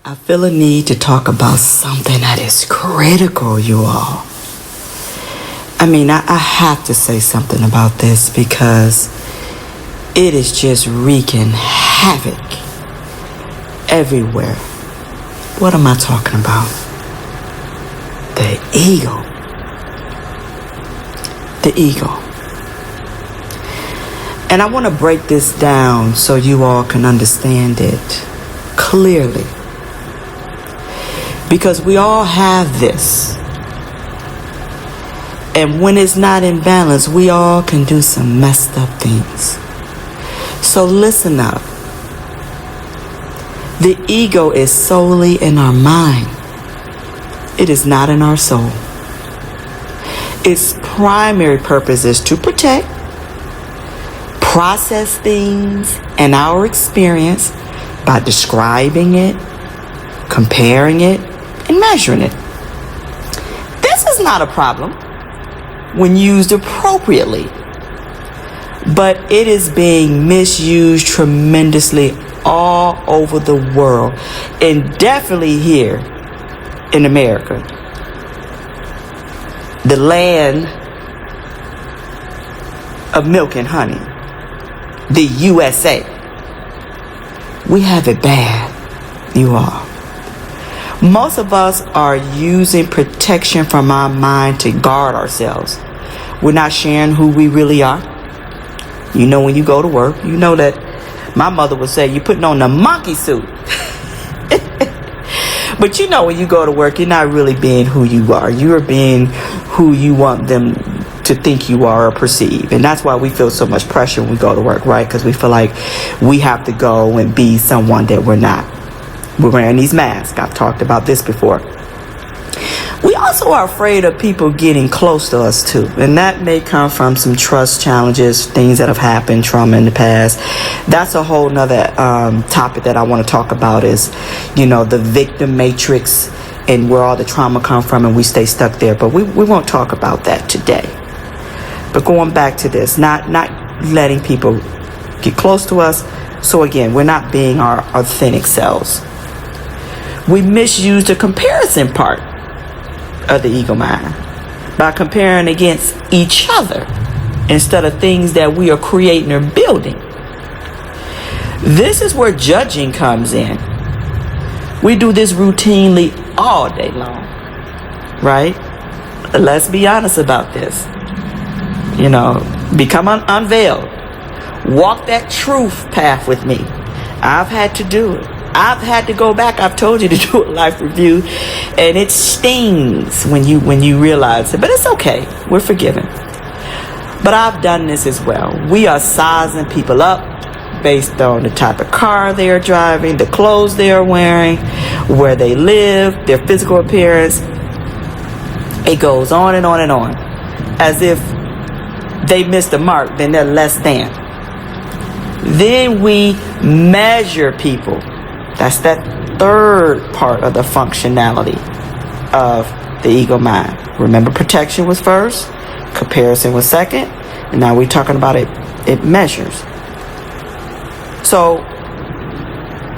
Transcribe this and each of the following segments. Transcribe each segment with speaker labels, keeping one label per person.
Speaker 1: I feel a need to talk about something that is critical, you all. I have to say something about this because it is just wreaking havoc everywhere. What am I talking about? The ego. The ego. And I want to break this down so you all can understand it clearly. Because we all have this. And when it's not in balance, we all can do some messed up things. So listen up. The ego is solely in our mind. It is not in our soul. Its primary purpose is to protect, process things and our experience by describing it, comparing it, and measuring it. This is not a problem when used appropriately, but it is being misused tremendously all over the world, and definitely here in America, the land of milk and honey, the USA. We have it bad, you all. Most of us are using protection from our mind to guard ourselves. We're not sharing who we really are. You know, when you go to work, you know that my mother would say, you're putting on the monkey suit. But you know, when you go to work, you're not really being who you are. You're being who you want them to think you are or perceive. And that's why we feel so much pressure when we go to work, right? Because we feel like we have to go and be someone that we're not. We're wearing these masks. I've talked about this before. We also are afraid of people getting close to us too. And that may come from some trust challenges, things that have happened, trauma in the past. That's a whole nother topic that I want to talk about is, the victim matrix and where all the trauma come from, and we stay stuck there. But we won't talk about that today. But going back to this, not letting people get close to us. So again, we're not being our authentic selves. We misuse the comparison part of the ego mind by comparing against each other instead of things that we are creating or building. This is where judging comes in. We do this routinely all day long, right? Let's be honest about this. Become unveiled. Walk that truth path with me. I've had to do it. I've had to go back. I've told you to do a life review, and it stings when you realize it. But it's okay. We're forgiven. But I've done this as well. We are sizing people up based on the type of car they are driving, the clothes they are wearing, where they live, their physical appearance. It goes on and on and on. As if they missed the mark, then they're less than. Then we measure people. That's that third part of the functionality of the ego mind. Remember, protection was first, comparison was second, and now we're talking about it measures. So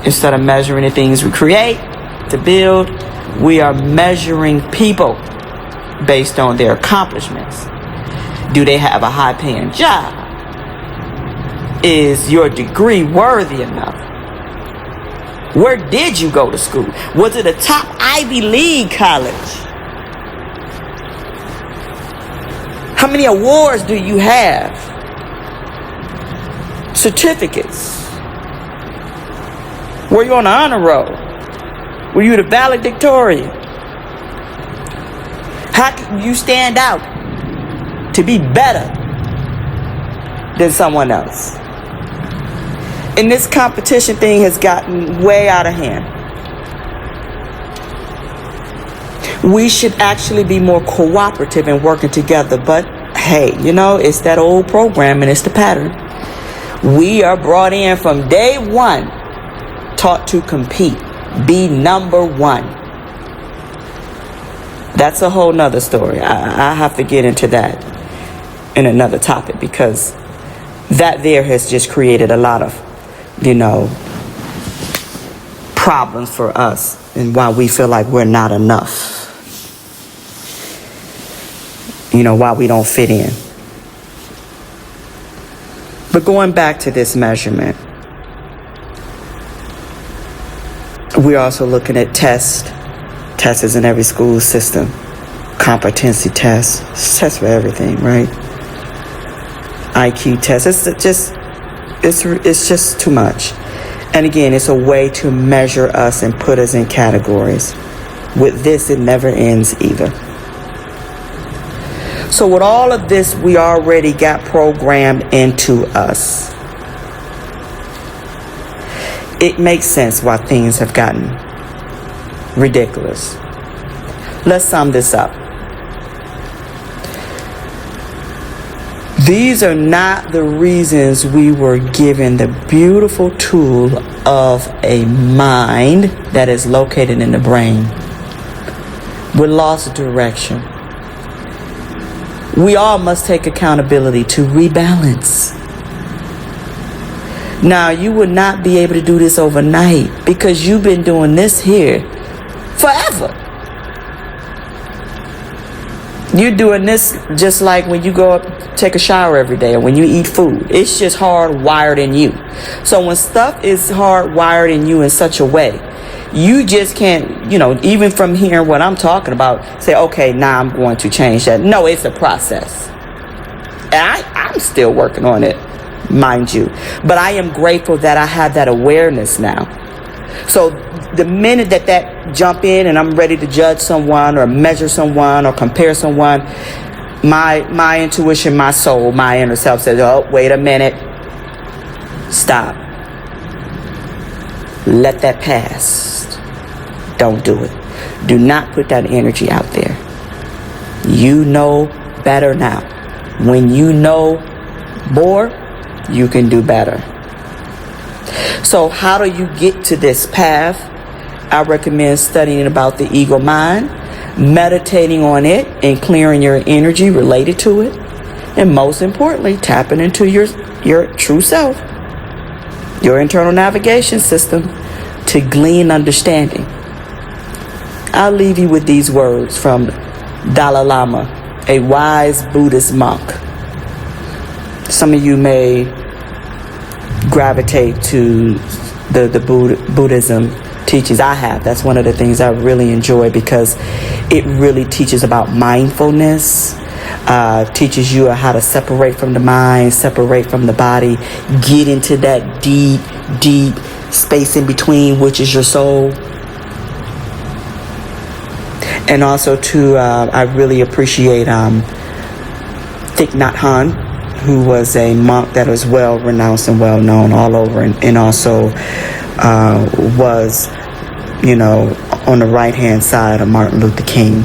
Speaker 1: instead of measuring the things we create to build, we are measuring people based on their accomplishments. Do they have a high-paying job? Is your degree worthy enough? Where did you go to school? Was it a top Ivy League college? How many awards do you have? Certificates? Were you on the honor roll? Were you the valedictorian? How can you stand out to be better than someone else? And this competition thing has gotten way out of hand. We should actually be more cooperative and working together. But hey, it's that old program and it's the pattern. We are brought in from day one, taught to compete, be number one. That's a whole nother story. I have to get into that in another topic, because that there has just created a lot of problems for us and why we feel like we're not enough. Why we don't fit in. But going back to this measurement, we're also looking at tests. Tests is in every school system. Competency tests. Tests for everything, right? IQ tests. It's just too much. And again, it's a way to measure us and put us in categories. With this, it never ends either. So with all of this, we already got programmed into us. It makes sense why things have gotten ridiculous. Let's sum this up. These are not the reasons we were given the beautiful tool of a mind that is located in the brain. We lost direction. We all must take accountability to rebalance. Now, you would not be able to do this overnight because you've been doing this here forever. You're doing this just like when you go up, take a shower every day, or when you eat food. It's just hardwired in you. So when stuff is hardwired in you in such a way, you just can't, even from hearing what I'm talking about, say, okay, now I'm going to change that. No, it's a process. And I'm still working on it, mind you. But I am grateful that I have that awareness now. So the minute that jump in and I'm ready to judge someone or measure someone or compare someone, my intuition, my soul, my inner self says, oh, wait a minute. Stop. Let that pass. Don't do it. Do not put that energy out there. You know better now. When you know more, you can do better. So how do you get to this path? I recommend studying about the ego mind, meditating on it, and clearing your energy related to it. And most importantly, tapping into your true self, your internal navigation system, to glean understanding. I'll leave you with these words from Dalai Lama, a wise Buddhist monk. Some of you may gravitate to the Buddhism teachings. I have. That's one of the things I really enjoy because it really teaches about mindfulness, teaches you how to separate from the mind, separate from the body, get into that deep space in between, which is your soul. And also too, I really appreciate Thich Nhat Hanh, who was a monk that was well renounced and well known all over, and also was, on the right hand side of Martin Luther King.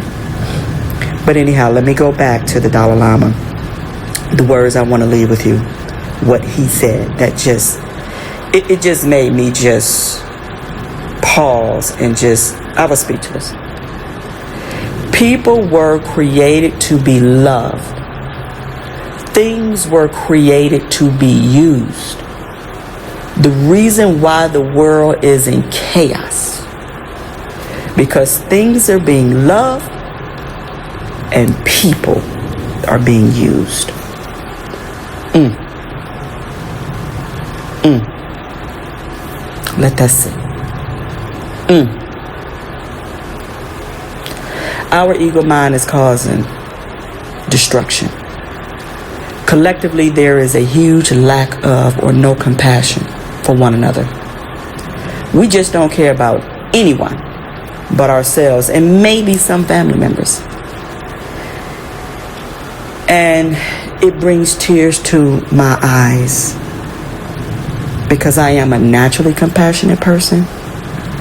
Speaker 1: But anyhow, let me go back to the Dalai Lama. The words I want to leave with you, what he said, that it just made me just pause and I was speechless. People were created to be loved. Things were created to be used. The reason why the world is in chaos, because things are being loved and people are being used. Let that sit. Our ego mind is causing destruction. Collectively, there is a huge lack of or no compassion for one another. We just don't care about anyone but ourselves and maybe some family members. And it brings tears to my eyes because I am a naturally compassionate person.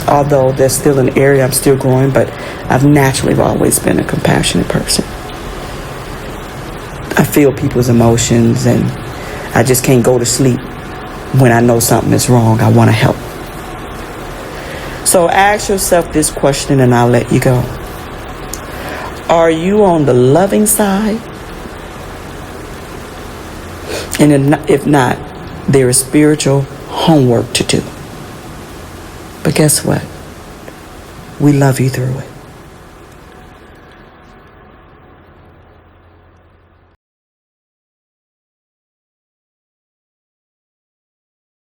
Speaker 1: Although there's still an area I'm still growing, but I've naturally always been a compassionate person. I feel people's emotions and I just can't go to sleep when I know something is wrong. I want to help. So ask yourself this question and I'll let you go. Are you on the loving side? And if not, there is spiritual homework to do. But guess what? We love you through it.